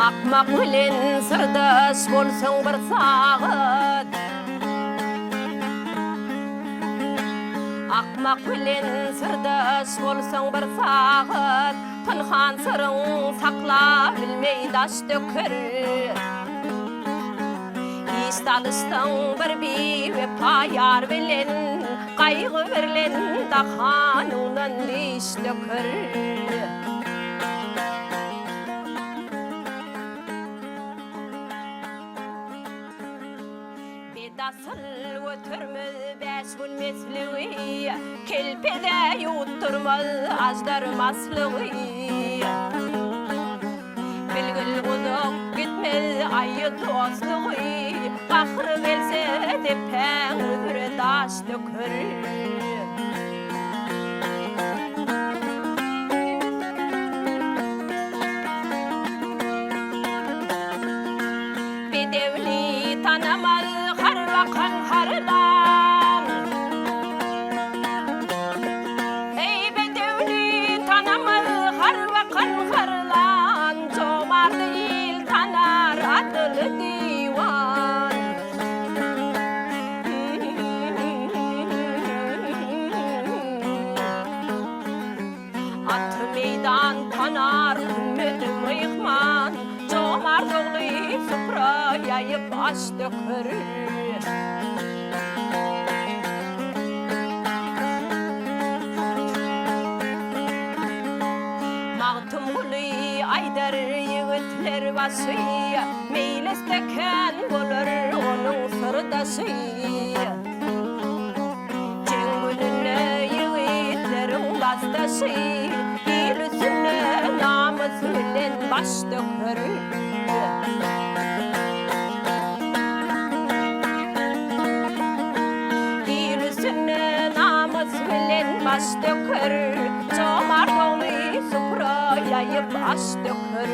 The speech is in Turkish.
Akmak bilen sırdaş bolsaň bir sagat, akmak bilen sırdaş bolsaň bir sagat, pynhan syryň sakla bilmey daş döker. İstalystan bir bewefa ýar bilen, gaýgy berilen dahanyňdan diş döker. Bedasıl götürmez beş gün mesliği, kelpede yutturmaz ajdar maslığı. Bilgil uzak gitmez ayı dostluğu, kahır gelse de pen ödüre daş dökür. Bedevli tanamaz harvakan harlan, ey bedevli tanamaz harvakan harlan, cömert il tanar adlı divan. At meydan tanar ümmeti mıyıkman, cömert oğlu supra yayıp aş dökür. Magtym guly aýdar ýigitler başy, meýlesteken bolar onuň sırdaşy. Çeňgülüne ýigitleriň bastaşy, il üstüne namys bilen baş dökür. Il üstüne namys bilen baş dökür, cömert oğlu supra yayıp aş dökür.